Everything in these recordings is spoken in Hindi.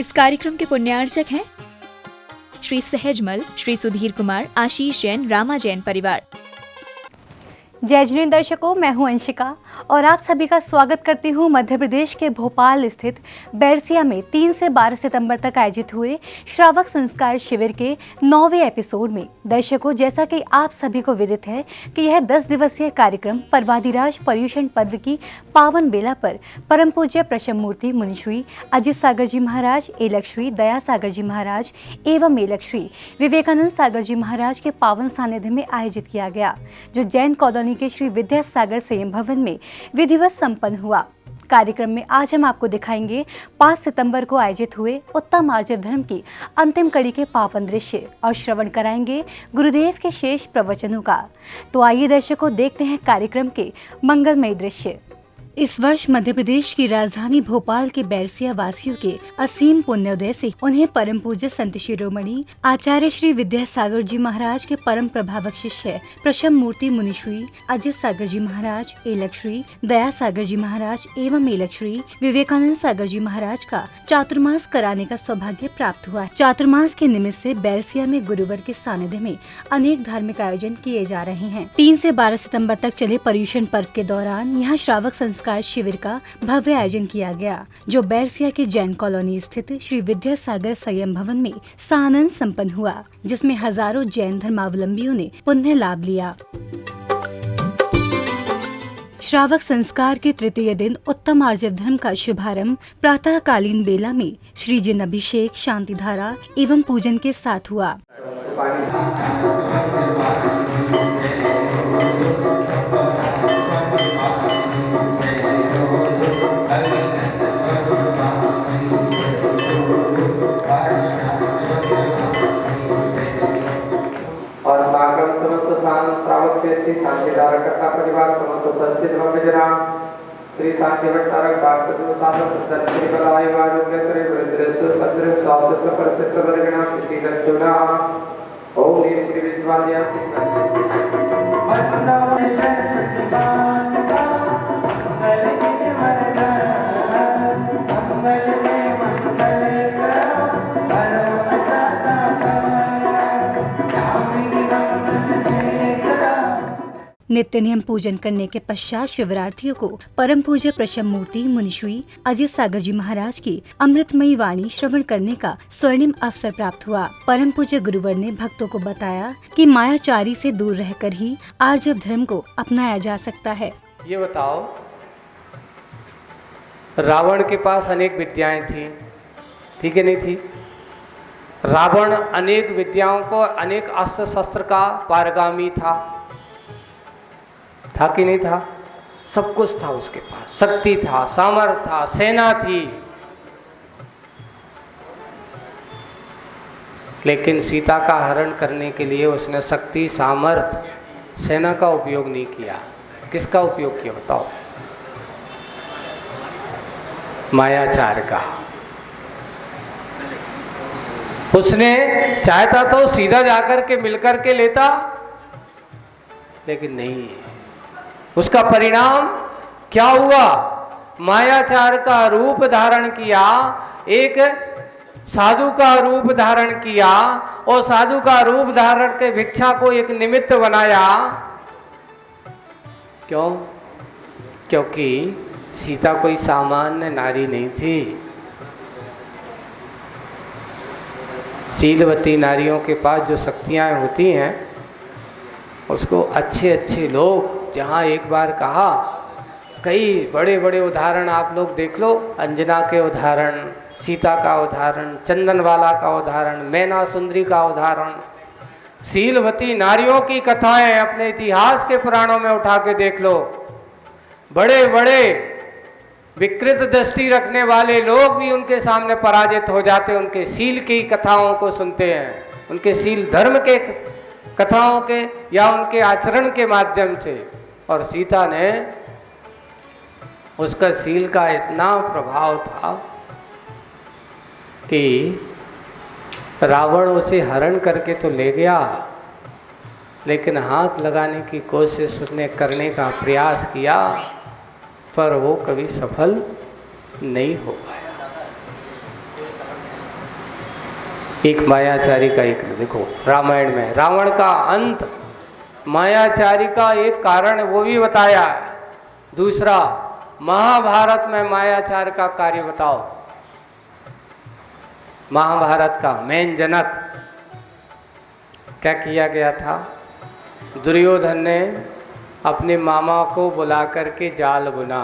इस कार्यक्रम के पुण्यार्चक हैं श्री सहजमल, श्री सुधीर कुमार, आशीष जैन, रामा जैन परिवार। जय जिनेंद्र दर्शकों, मैं हूं अंशिका और आप सभी का स्वागत करती हूं मध्य प्रदेश के भोपाल स्थित बैरसिया में 3 से 12 सितंबर तक आयोजित हुए श्रावक संस्कार शिविर के 9वें एपिसोड में। दर्शकों, जैसा कि आप सभी को विदित है कि यह 10 दिवसीय कार्यक्रम पर्वाधिराज पर्युषण पर्व की पावन बेला पर परम पूज्य प्रशम मूर्ति मुनिश्री अजित सागर जी महाराज, एलकश्री दया सागर जी महाराज एवं एलकश्री विवेकानंद सागर जी महाराज के पावन सानिध्य में आयोजित किया गया, जो जैन कॉलोनी के श्री विद्या सागर संयम भवन में विधिवत संपन्न हुआ। कार्यक्रम में आज हम आपको दिखाएंगे 5 सितंबर को आयोजित हुए उत्तम आर्जव धर्म की अंतिम कड़ी के पावन दृश्य और श्रवण कराएंगे गुरुदेव के शेष प्रवचनों का। तो आइए दर्शकों, देखते हैं कार्यक्रम के मंगलमय दृश्य। इस वर्ष मध्य प्रदेश की राजधानी भोपाल के बैरसिया वासियों के असीम पुण्योदय से उन्हें परम पूज्य संत शिरोमणि आचार्य श्री विद्या सागर जी महाराज के परम प्रभावक शिष्य प्रशम मूर्ति मुनिश्री अजित सागर जी महाराज, एलकश्री दया सागर जी महाराज एवं एलकश्री विवेकानंद सागर जी महाराज का चातुर्मास कराने का सौभाग्य प्राप्त हुआ। चातुर्मास के निमित्त से बैरसिया में गुरुवर के सानिध्य में अनेक धार्मिक आयोजन किए जा रहे हैं। 3 से 12 सितम्बर तक चले पर्युषण पर्व के दौरान यहाँ श्रावक संस्कार शिविर का भव्य आयोजन किया गया, जो बैरसिया के जैन कॉलोनी स्थित श्री विद्या सागर संयम भवन में सानंद संपन्न हुआ, जिसमें हजारों जैन धर्मावलंबियों ने पुण्य लाभ लिया। श्रावक संस्कार के तृतीय दिन उत्तम आर्जव धर्म का शुभारंभ प्रातःकालीन बेला में श्री जिन अभिषेक, शांति धारा एवं पूजन के साथ हुआ। शांतिधारकर्ता परिवार समस्त उपस्थित भक्तजनां श्री शांति भट्टारक शास्त्र शासक सत्य बलाय आरोग्य करे वृद्धेश्वर सद्र शास्त्र परिषद वर्गणा किसी दक्षुणा ओम श्री विश्वाद्या नित्य नियम पूजन करने के पश्चात शिवरार्थियों को परम पूज्य प्रशम मूर्ति मुनिश्री अजित सागर जी महाराज की अमृतमयी वाणी श्रवण करने का स्वर्णिम अवसर प्राप्त हुआ। परम पूज्य गुरुवर ने भक्तों को बताया कि मायाचारी से दूर रहकर ही आर्जव धर्म को अपनाया जा सकता है। ये बताओ, रावण के पास अनेक विद्याएं थी, ठीक है नहीं थी? रावण अनेक विद्याओं को, अनेक अस्त्र शस्त्र का पारगामी था कि नहीं था? सब कुछ था उसके पास, शक्ति था, सामर्थ्य था, सेना थी, लेकिन सीता का हरण करने के लिए उसने शक्ति, सामर्थ्य, सेना का उपयोग नहीं किया। किसका उपयोग किया बताओ? मायाचार का। उसने चाहता तो सीधा जाकर के मिलकर के लेता, लेकिन नहीं। उसका परिणाम क्या हुआ? मायाचार का रूप धारण किया, एक साधु का रूप धारण किया और साधु का रूप धारण के भिक्षा को एक निमित्त बनाया। क्यों? क्योंकि सीता कोई सामान्य नारी नहीं थी। शीलवती नारियों के पास जो शक्तियां होती हैं, उसको अच्छे अच्छे लोग, जहाँ एक बार कहा, कई बड़े बड़े उदाहरण आप लोग देख लो, अंजना के उदाहरण, सीता का उदाहरण, चंदनवाला का उदाहरण, मैना सुंदरी का उदाहरण, शीलवती नारियों की कथाएं अपने इतिहास के पुराणों में उठा के देख लो। बड़े बड़े विकृत दृष्टि रखने वाले लोग भी उनके सामने पराजित हो जाते, उनके शील की कथाओं को सुनते हैं, उनके शील धर्म के कथाओं के या उनके आचरण के माध्यम से। और सीता ने, उसका शील का इतना प्रभाव था कि रावण उसे हरण करके तो ले गया, लेकिन हाथ लगाने की कोशिश उसने करने का प्रयास किया, पर वो कभी सफल नहीं हो पाया। एक मायाचारी का एक देखो रामायण में रावण का अंत मायाचारी का एक कारण है, वो भी बताया है। दूसरा महाभारत में मायाचार का कार्य बताओ। महाभारत का मेन जनक क्या किया गया था? दुर्योधन ने अपने मामा को बुला करके जाल बुना।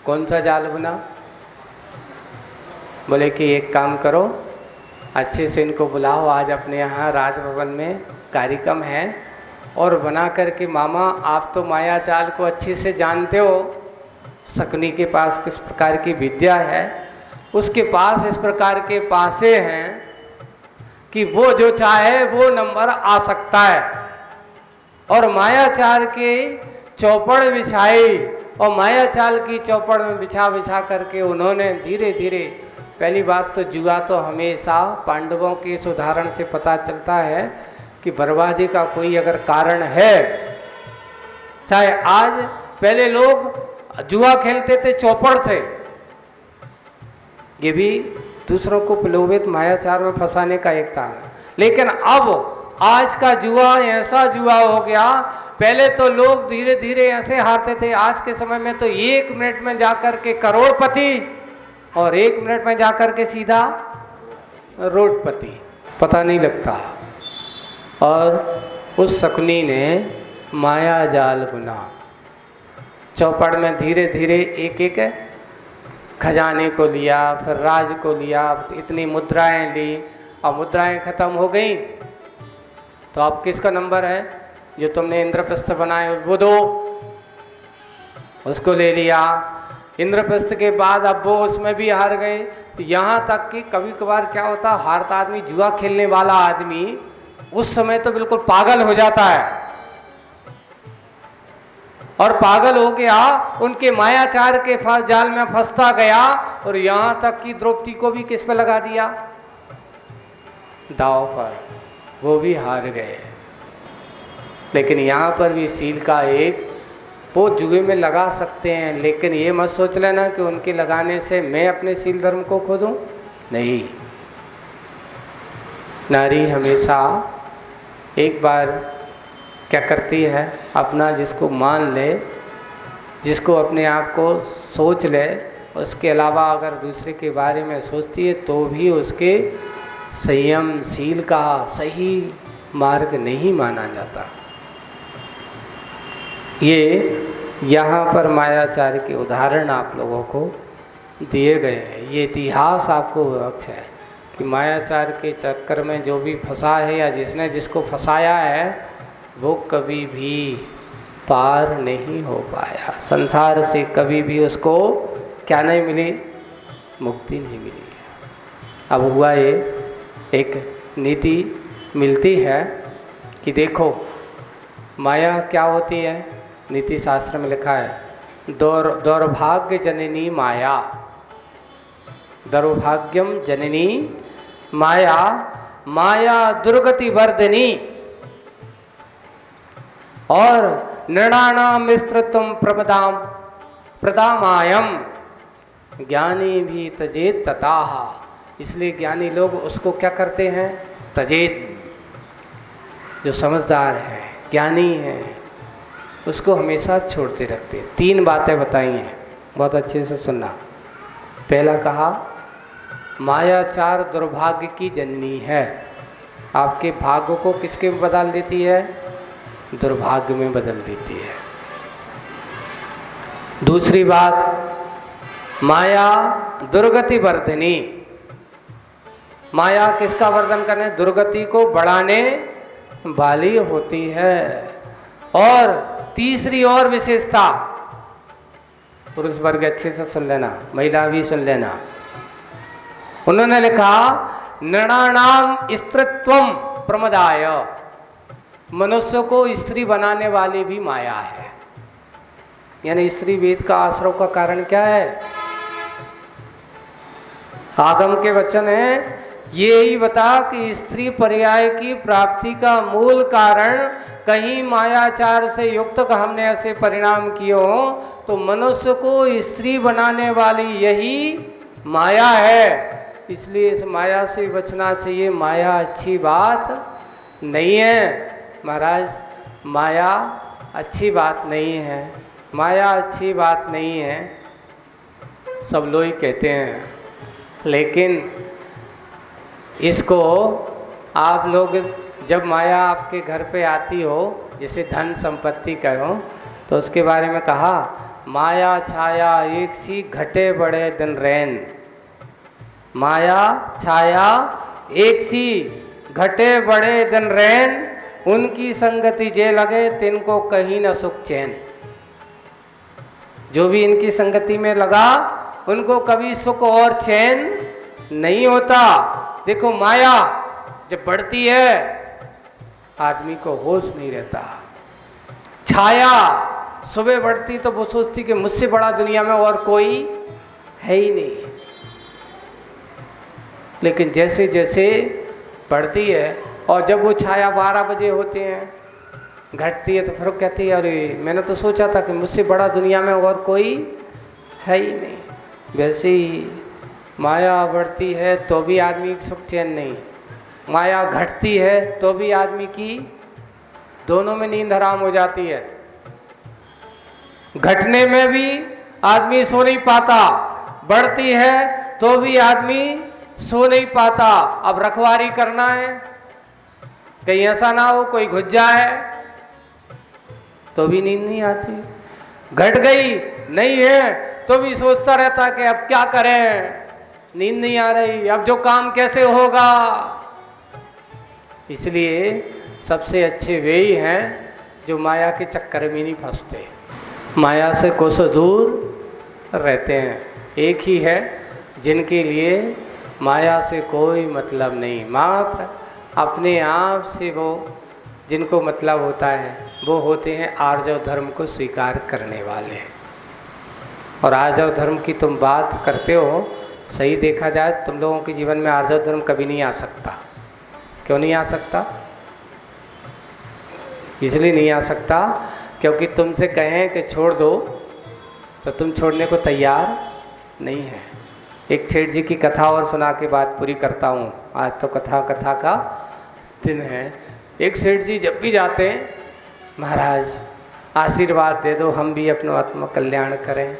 कौन सा जाल बुना? बोले कि एक काम करो, अच्छे से इनको बुलाओ, आज अपने यहाँ राजभवन में कार्यक्रम है, और बना करके मामा आप तो माया जाल को अच्छे से जानते हो, शकुनी के पास किस प्रकार की विद्या है, उसके पास इस प्रकार के पासे हैं कि वो जो चाहे वो नंबर आ सकता है। और मायाचार के चौपड़ बिछाई, और मायाचाल की चौपड़ में बिछा करके उन्होंने धीरे धीरे, पहली बात तो जुआ तो हमेशा पांडवों के इस उदाहरण से पता चलता है कि बर्बादी का कोई अगर कारण है, चाहे आज पहले लोग जुआ खेलते थे, चौपड़ थे, ये भी दूसरों को प्रलोभित मायाचार में फंसाने का एक तान है। लेकिन अब आज का जुआ ऐसा जुआ हो गया, पहले तो लोग धीरे धीरे ऐसे हारते थे, आज के समय में तो 1 मिनट में जाकर के करोड़पति और 1 मिनट में जाकर के सीधा रोडपति, पता नहीं लगता। और उस शकुनी ने माया जाल बुना, चौपड़ में धीरे धीरे एक एक खजाने को लिया, फिर राज को लिया, इतनी मुद्राएं ली, और मुद्राएं खत्म हो गई तो अब किसका नंबर है? जो तुमने इंद्रप्रस्थ बनाए वो दो, उसको ले लिया। इंद्रप्रस्थ के बाद अब वो उसमें भी हार गए। तो यहाँ तक कि कभी कभार क्या होता, हारता आदमी, जुआ खेलने वाला आदमी उस समय तो बिल्कुल पागल हो जाता है, और पागल हो गया, उनके मायाचार के जाल में फंसता गया, और यहाँ तक कि द्रौपदी को भी किस पे लगा दिया? दांव पर, वो भी हार गए। लेकिन यहाँ पर भी सील का एक, वो जुए में लगा सकते हैं, लेकिन ये मत सोच लेना कि उनके लगाने से मैं अपने सील धर्म को खो दूं। नहीं, नारी हमेशा एक बार क्या करती है, अपना जिसको मान ले, जिसको अपने आप को सोच ले, उसके अलावा अगर दूसरे के बारे में सोचती है तो भी उसके संयमशील का सही मार्ग नहीं माना जाता। ये यहाँ पर मायाचार के उदाहरण आप लोगों को दिए गए हैं। ये इतिहास आपको विवक्ष है कि मायाचार के चक्कर में जो भी फंसा है या जिसने जिसको फंसाया है वो कभी भी पार नहीं हो पाया। संसार से कभी भी उसको क्या नहीं मिली? मुक्ति नहीं मिली। अब हुआ ये, एक नीति मिलती है कि देखो माया क्या होती है, नीति शास्त्र में लिखा है दौर्भाग्य जननी माया, दौर्भाग्यम जननी माया, माया दुर्गति वर्धिनी, और नृणाणाम मिस्त्रत्वम प्रमदाम प्रदामायम ज्ञानी भी तजेत तताह। इसलिए ज्ञानी लोग उसको क्या करते हैं? तजेत, जो समझदार है, ज्ञानी है, उसको हमेशा छोड़ते रखते हैं। 3 बातें बताई हैं, बहुत अच्छे से सुनना। पहला कहा मायाचार दुर्भाग्य की जननी है, आपके भाग्य को किसके में बदल देती है? दुर्भाग्य में बदल देती है। दूसरी बात, माया दुर्गति वर्धनी, माया किसका वर्धन करने? दुर्गति को बढ़ाने वाली होती है। और तीसरी और विशेषता, पुरुष वर्ग अच्छे से सुन लेना, महिला भी सुन लेना, उन्होंने लिखा नृणाणाम स्त्रीत्वम प्रमदाय, मनुष्य को स्त्री बनाने वाली भी माया है। यानी स्त्री वेद का आश्रव का कारण क्या है? आगम के वचन है, ये ही बता कि स्त्री पर्याय की प्राप्ति का मूल कारण कहीं मायाचार से युक्त का हमने ऐसे परिणाम किए हो, तो मनुष्य को स्त्री बनाने वाली यही माया है। इसलिए इस माया से बचना चाहिए। माया अच्छी बात नहीं है महाराज, माया अच्छी बात नहीं है, माया अच्छी बात नहीं है, सब लोग ही कहते हैं। लेकिन इसको आप लोग जब माया आपके घर पे आती हो, जिसे धन संपत्ति कहो, तो उसके बारे में कहा माया छाया एक सी घटे बड़े दिन रैन। माया छाया एक सी घटे बड़े दिन रैन, उनकी संगति जे लगे तिनको कहीं न सुख चैन। जो भी इनकी संगति में लगा उनको कभी सुख और चैन नहीं होता। देखो माया जब बढ़ती है आदमी को होश नहीं रहता। छाया सुबह बढ़ती तो वो सोचती कि मुझसे बड़ा दुनिया में और कोई है ही नहीं, लेकिन जैसे जैसे बढ़ती है और जब वो छाया 12 बजे होते हैं घटती है तो फिर कहती है अरे मैंने तो सोचा था कि मुझसे बड़ा दुनिया में और कोई है ही नहीं। वैसे ही माया बढ़ती है तो भी आदमी की सुख चैन नहीं, माया घटती है तो भी आदमी की दोनों में नींद हराम हो जाती है। घटने में भी आदमी सो नहीं पाता, बढ़ती है तो भी आदमी सो नहीं पाता। अब रखवारी करना है, कहीं ऐसा ना हो कोई घुस जाए, तो भी नींद नहीं आती। घट गई नहीं है तो भी सोचता रहता कि अब क्या करें, नींद नहीं आ रही, अब जो काम कैसे होगा। इसलिए सबसे अच्छे वे ही हैं जो माया के चक्कर में नहीं फंसते, माया से कोसों दूर रहते हैं। एक ही है जिनके लिए माया से कोई मतलब नहीं, मात्र अपने आप से वो जिनको मतलब होता है वो होते हैं आर्जव धर्म को स्वीकार करने वाले। और आर्जव धर्म की तुम बात करते हो, सही देखा जाए तुम लोगों के जीवन में आर्जव धर्म कभी नहीं आ सकता। क्यों नहीं आ सकता? इसलिए नहीं आ सकता क्योंकि तुमसे कहें कि छोड़ दो तो तुम छोड़ने को तैयार नहीं है। एक सेठ जी की कथा और सुना के बात पूरी करता हूँ। आज तो कथा का दिन है। एक सेठ जी जब भी जाते हैं, महाराज आशीर्वाद दे दो हम भी अपना आत्म कल्याण करें,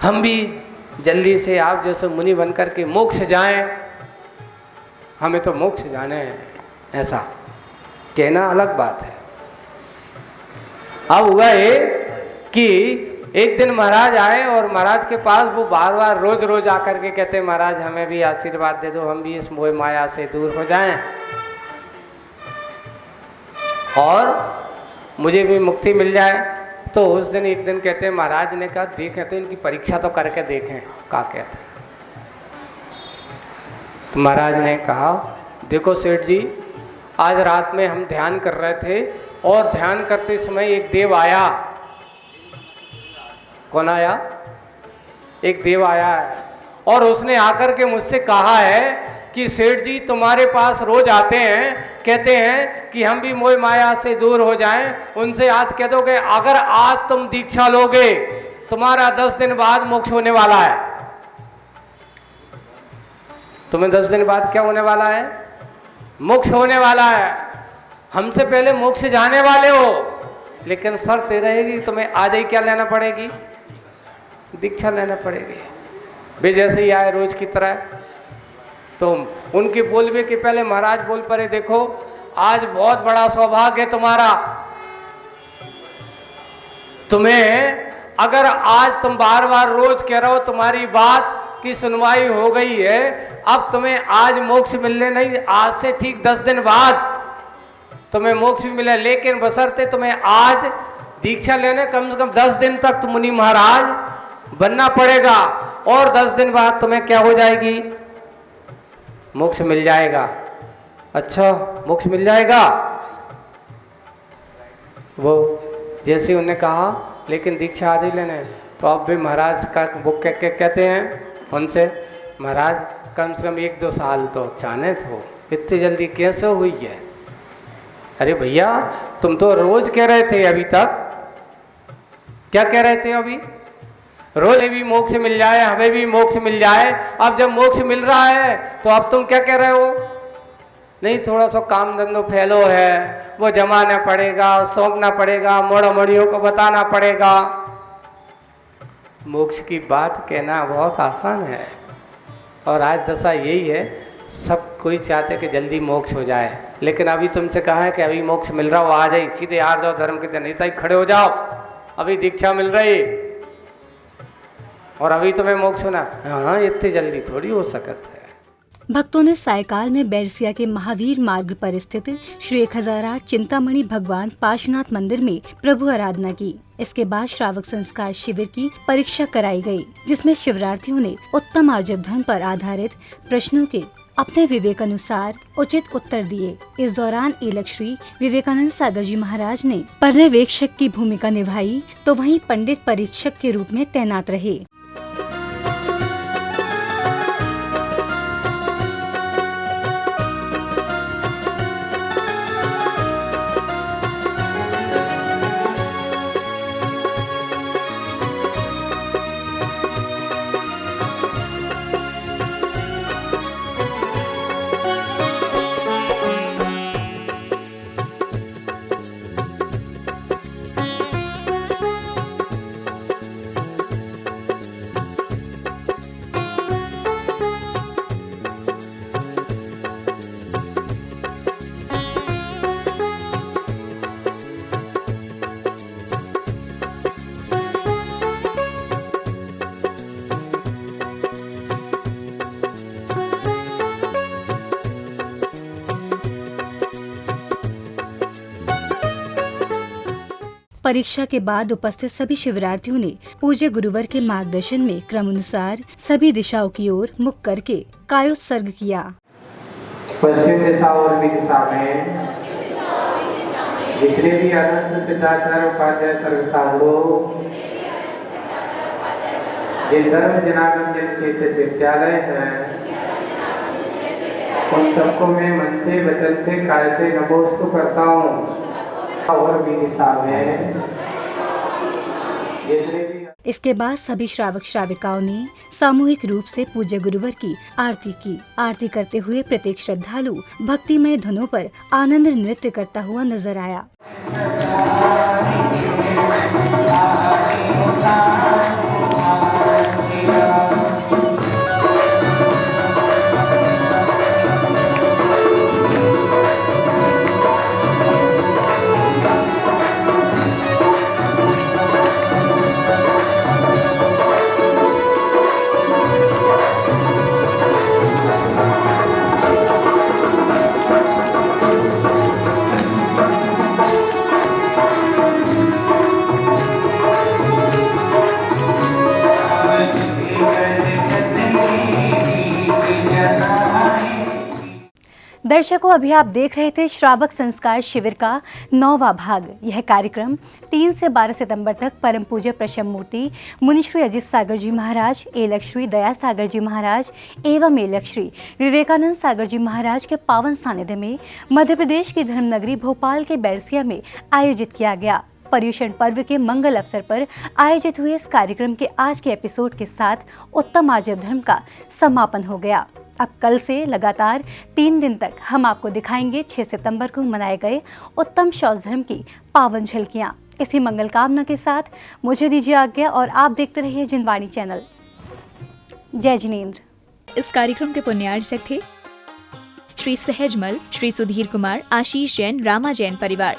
हम भी जल्दी से आप जैसे मुनि बनकर के मोक्ष जाएं, हमें तो मोक्ष जाने हैं, ऐसा कहना अलग बात है। अब हुआ ये कि एक दिन महाराज आए और महाराज के पास वो बार बार रोज रोज आकर के कहते महाराज हमें भी आशीर्वाद दे दो, हम भी इस मोह माया से दूर हो जाएं और मुझे भी मुक्ति मिल जाए। तो उस दिन एक दिन कहते हैं महाराज ने कहा देखें तो इनकी परीक्षा तो करके देखें क्या कहते हैं। तो महाराज ने कहा देखो सेठ जी, आज रात में हम ध्यान कर रहे थे और ध्यान करते समय एक देव आया। कौन आया? एक देव आया है और उसने आकर के मुझसे कहा है कि सेठ जी तुम्हारे पास रोज आते हैं, कहते हैं कि हम भी मोह माया से दूर हो जाएं, उनसे आज कह दो कि अगर आज तुम दीक्षा लोगे तुम्हारा 10 दिन बाद मोक्ष होने वाला है। तुम्हें 10 दिन बाद क्या होने वाला है? मोक्ष होने वाला है। हमसे पहले मोक्ष जाने वाले हो, लेकिन शर्त रहेगी तुम्हें आज ही क्या लेना पड़ेगी? दीक्षा लेना पड़ेगी। वे जैसे ही आए रोज की तरह, तो उनके बोलवे के पहले महाराज बोल पड़े देखो आज बहुत बड़ा सौभाग्य है तुम्हारा, तुम्हें अगर आज तुम बार बार रोज कह रहे हो तुम्हारी बात की सुनवाई हो गई है, अब तुम्हें आज मोक्ष मिलने नहीं, आज से ठीक 10 दिन बाद तुम्हें मोक्ष भी मिले, लेकिन बशर्ते तुम्हें आज दीक्षा लेने कम से कम 10 दिन तक तुम मुनि महाराज बनना पड़ेगा और 10 दिन बाद तुम्हें क्या हो जाएगी? मोक्ष मिल जाएगा। अच्छा मोक्ष मिल जाएगा? वो जैसे उन्हें कहा लेकिन दीक्षा आज ही लेने, तो अब भी महाराज का वो कहते हैं उनसे महाराज कम से कम 1-2 साल तो चाहने थे, इतनी जल्दी कैसे हुई है? अरे भैया तुम तो रोज कह रहे थे अभी तक, क्या कह रहे थे अभी? रोज भी मोक्ष मिल जाए, हमें भी मोक्ष मिल जाए। अब जब मोक्ष मिल रहा है तो अब तुम क्या कह रहे हो? नहीं, थोड़ा सा काम धंधो फैलो है, वो जमाना पड़ेगा, सौंपना पड़ेगा, मोड़ा मोड़ियों को बताना पड़ेगा। मोक्ष की बात कहना बहुत आसान है और आज दशा यही है, सब कोई चाहते कि जल्दी मोक्ष हो जाए। लेकिन अभी तुमसे कहा है कि अभी मोक्ष मिल रहा हो, आ जाए, सीधे हार जाओ, धर्म के नेता ही खड़े हो जाओ, अभी दीक्षा मिल रही और अभी तुम्हें मोक्ष होना। हाँ, इतनी जल्दी थोड़ी हो सकता है। भक्तों ने सायकाल में बैरसिया के महावीर मार्ग पर स्थित श्री 1008 चिंतामणि भगवान पार्श्वनाथ मंदिर में प्रभु आराधना की। इसके बाद श्रावक संस्कार शिविर की परीक्षा कराई गई, जिसमें शिवरार्थियों ने उत्तम आर्जव धर्म पर आधारित प्रश्नों के अपने विवेक अनुसार उचित उत्तर दिए। इस दौरान एलक श्री विवेकानंद सागर जी महाराज ने पर्यवेक्षक की भूमिका निभाई, तो वहीं पंडित परीक्षक के रूप में तैनात रहे। परीक्षा के बाद उपस्थित सभी शिवरार्थियों ने पूज्य गुरुवर के मार्गदर्शन में क्रमानुसार सभी दिशाओं की ओर मुख करके कायोत्सर्ग किया। पश्चिम दिशा और भी दिशा में जितने भी अनंत सिद्धाचार्य उपाध्याय सर्व साधु, जिन धर्म जनार्दन जिन के विद्यालय हैं, उन सबको मैं मन से, वचन से, काय से नमोस्तु करता हूँ। और भी दिशा में इसके बाद सभी श्रावक श्राविकाओं ने सामूहिक रूप से पूज्य गुरुवर की आरती की। आरती करते हुए प्रत्येक श्रद्धालु भक्तिमय धुनों पर आनंद नृत्य करता हुआ नजर आया। दर्शकों, अभी आप देख रहे थे श्रावक संस्कार शिविर का 9वां भाग। यह कार्यक्रम 3 से 12 सितंबर तक परम पूज्य प्रशम मूर्ति मुनिश्री अजित सागर जी महाराज, एलक श्री दया सागर जी महाराज एवं एलक श्री विवेकानंद सागर जी महाराज के पावन सानिध्य में मध्य प्रदेश की धर्म नगरी भोपाल के बैरसिया में आयोजित किया गया। पर्युषण पर्व के मंगल अवसर पर आयोजित हुए इस कार्यक्रम के आज के एपिसोड के साथ उत्तम आर्जव धर्म का समापन हो गया। अब कल से लगातार 3 दिन तक हम आपको दिखाएंगे 6 सितंबर को मनाए गए उत्तम शौच धर्म की पावन झलकियां। इसी मंगल कामना के साथ मुझे दीजिए आज्ञा और आप देखते रहिए जिनवाणी चैनल। जय जिनेंद्र। इस कार्यक्रम के पुण्यार्चक थे श्री सहजमल, श्री सुधीर कुमार, आशीष जैन, रामा जैन परिवार।